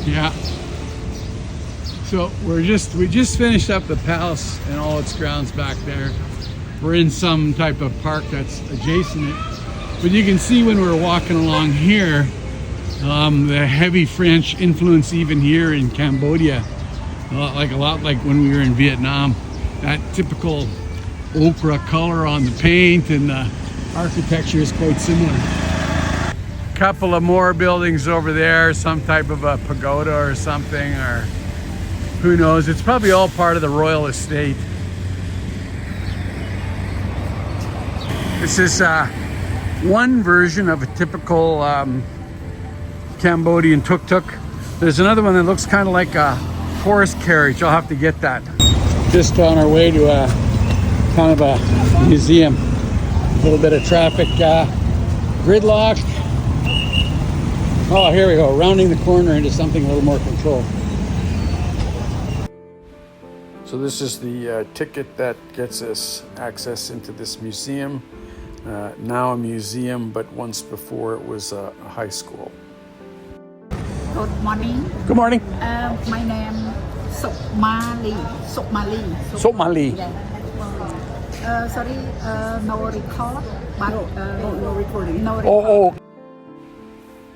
Yeah. So we just finished up the palace and all its grounds back there. We're in some type of park that's adjacent it. But you can see when we're walking along here, the heavy French influence even here in Cambodia, a lot like when we were in Vietnam. That typical ochre color on the paint, and the architecture is quite similar. Couple of more buildings over there, some type of a pagoda or something, or who knows. It's probably all part of the royal estate. This is one version of a typical Cambodian tuk-tuk. There's another one that looks kind of like a horse carriage. I'll have to get that. Just on our way to a kind of a museum. A little bit of traffic gridlock. Oh, here we go, rounding the corner into something a little more controlled. So this is the ticket that gets us access into this museum. Now a museum, but once before it was a high school. Good morning. Good morning. My name Sokmali. Somali. Yeah. Sorry, no record. But, no recording. No recording. Oh.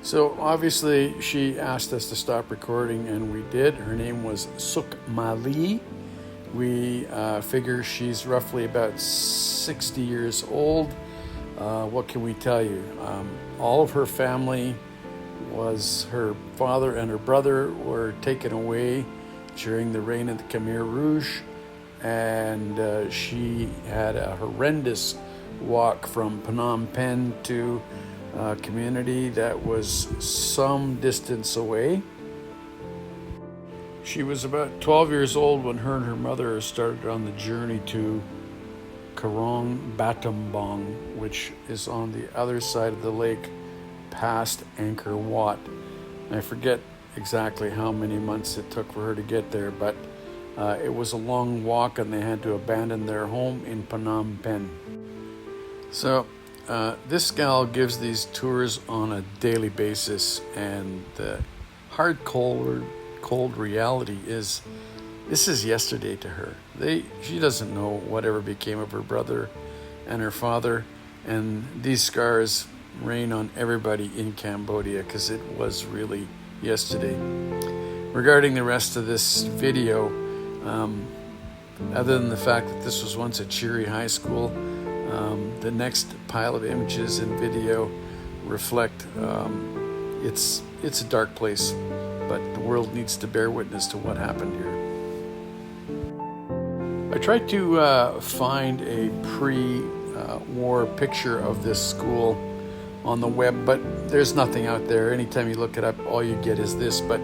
So obviously she asked us to stop recording, and we did. Her name was Sukmali. We figure she's roughly about 60 years old. What can we tell you? All of her family was, her father and her brother were taken away during the reign of the Khmer Rouge, and she had a horrendous walk from Phnom Penh to a community that was some distance away. She was about 12 years old when her and her mother started on the journey to Karong Battambang, which is on the other side of the lake past Angkor Wat. I forget exactly how many months it took for her to get there, but it was a long walk, and they had to abandon their home in Phnom Penh. So this gal gives these tours on a daily basis, and the hard cold reality is this is yesterday to her. She doesn't know whatever became of her brother and her father, and these scars rain on everybody in Cambodia because it was really yesterday. Regarding the rest of this video, other than the fact that this was once a cheery high school, the next pile of images and video reflect it's a dark place, but the world needs to bear witness to what happened here. I tried to find a pre-war picture of this school on the web, but there's nothing out there. Anytime you look it up, all you get is this. But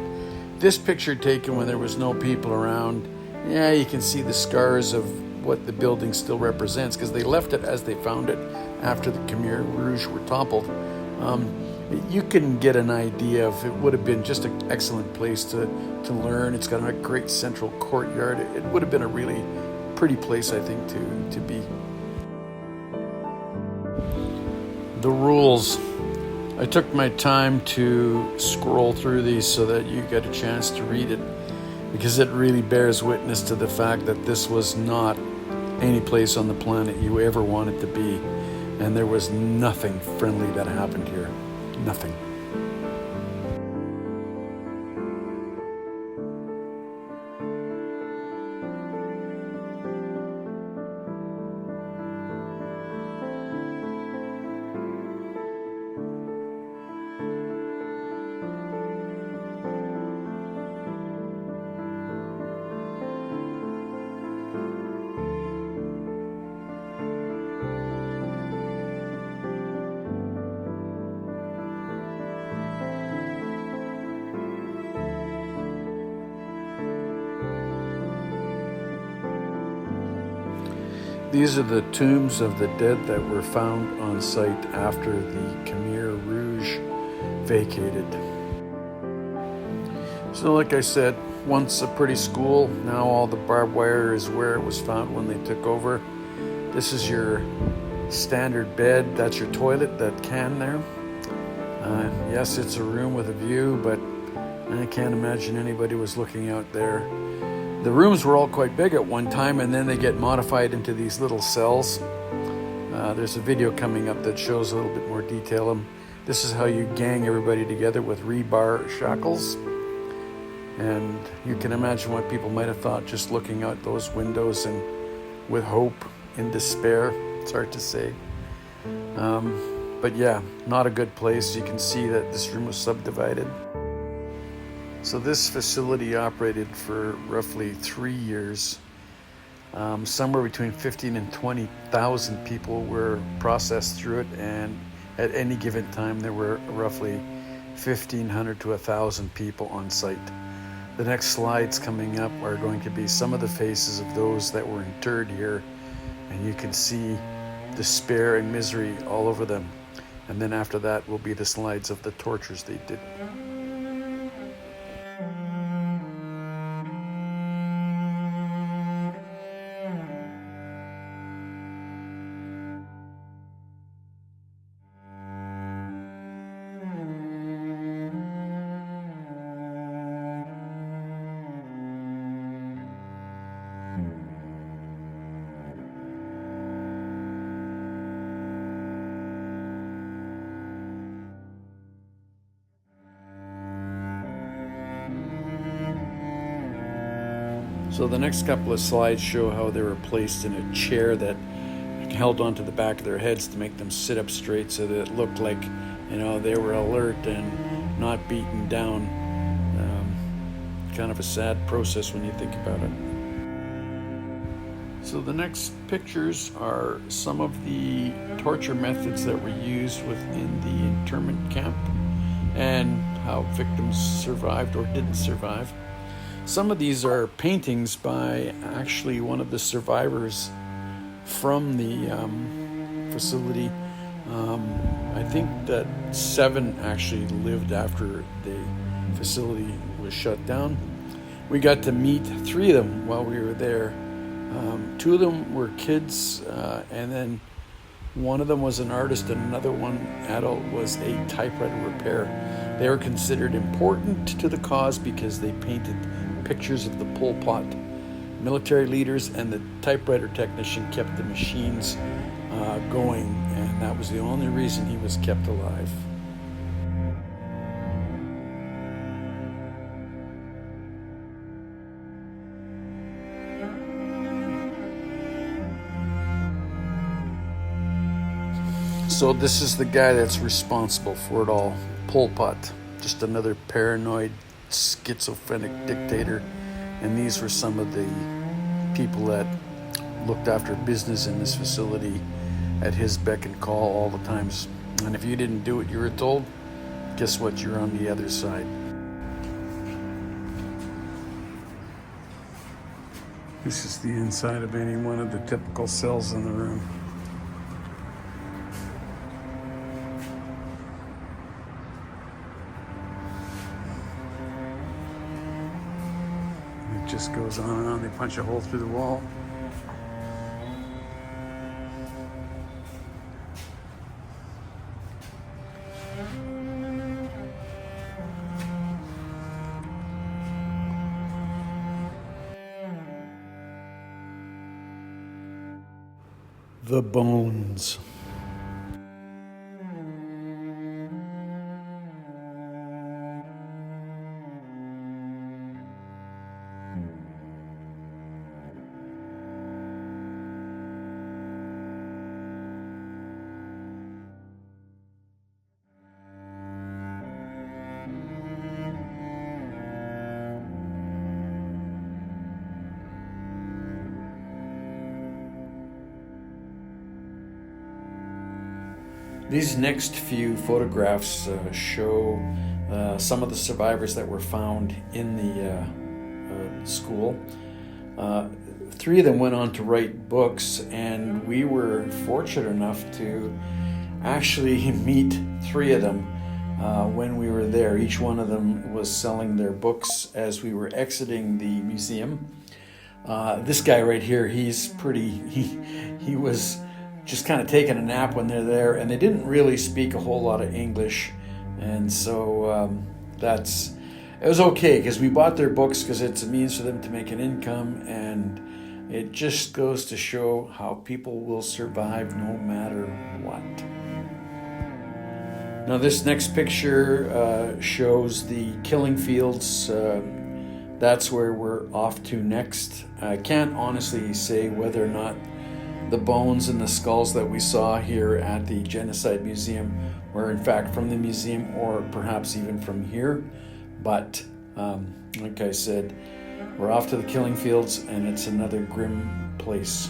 this picture taken when there was no people around, yeah, you can see the scars of what the building still represents, because they left it as they found it after the Khmer Rouge were toppled. You can get an idea of it would have been just an excellent place to learn. It's got a great central courtyard. It would have been a really pretty place, I think, to be. The rules. I took my time to scroll through these so that you get a chance to read it, because it really bears witness to the fact that this was not any place on the planet you ever wanted to be, and there was nothing friendly that happened here. Nothing. These are the tombs of the dead that were found on site after the Khmer Rouge vacated. So like I said, once a pretty school, now all the barbed wire is where it was found when they took over. This is your standard bed. That's your toilet, that can there. Yes, it's a room with a view, but I can't imagine anybody was looking out there. The rooms were all quite big at one time, and then they get modified into these little cells. There's a video coming up that shows a little bit more detail. This is how you gang everybody together with rebar shackles. And you can imagine what people might have thought just looking out those windows and with hope and despair. It's hard to say. But yeah, not a good place. You can see that this room was subdivided. So this facility operated for roughly 3 years. Somewhere between 15 and 20,000 people were processed through it, and at any given time there were roughly 1,500 to 1,000 people on site. The next slides coming up are going to be some of the faces of those that were interred here, and you can see despair and misery all over them. And then after that will be the slides of the tortures they did. So the next couple of slides show how they were placed in a chair that held onto the back of their heads to make them sit up straight, so that it looked like, you know, they were alert and not beaten down. Kind of a sad process when you think about it. So the next pictures are some of the torture methods that were used within the internment camp and how victims survived or didn't survive. Some of these are paintings by actually one of the survivors from the facility. I think that 7 actually lived after the facility was shut down. We got to meet 3 of them while we were there. 2 of them were kids, and then one of them was an artist, and another one, adult, was a typewriter repairer. They were considered important to the cause because they painted pictures of the Pol Pot military leaders, and the typewriter technician kept the machines going, and that was the only reason he was kept alive. So this is the guy that's responsible for it all, Pol Pot, just another paranoid, schizophrenic dictator. And these were some of the people that looked after business in this facility at his beck and call all the times. And if you didn't do what you were told, guess what? You're on the other side. This is the inside of any one of the typical cells in the room. It just goes on and on. They punch a hole through the wall. The bones. These next few photographs show some of the survivors that were found in the school. 3 of them went on to write books, and we were fortunate enough to actually meet 3 of them when we were there. Each one of them was selling their books as we were exiting the museum. This guy right here, he's pretty, he was just kind of taking a nap when they're there, and they didn't really speak a whole lot of English, and so that's it was okay because we bought their books because it's a means for them to make an income, and it just goes to show how people will survive no matter what. Now this next picture shows the killing fields. That's where we're off to next. I can't honestly say whether or not the bones and the skulls that we saw here at the Genocide Museum were in fact from the museum or perhaps even from here. But like I said, we're off to the killing fields, and it's another grim place.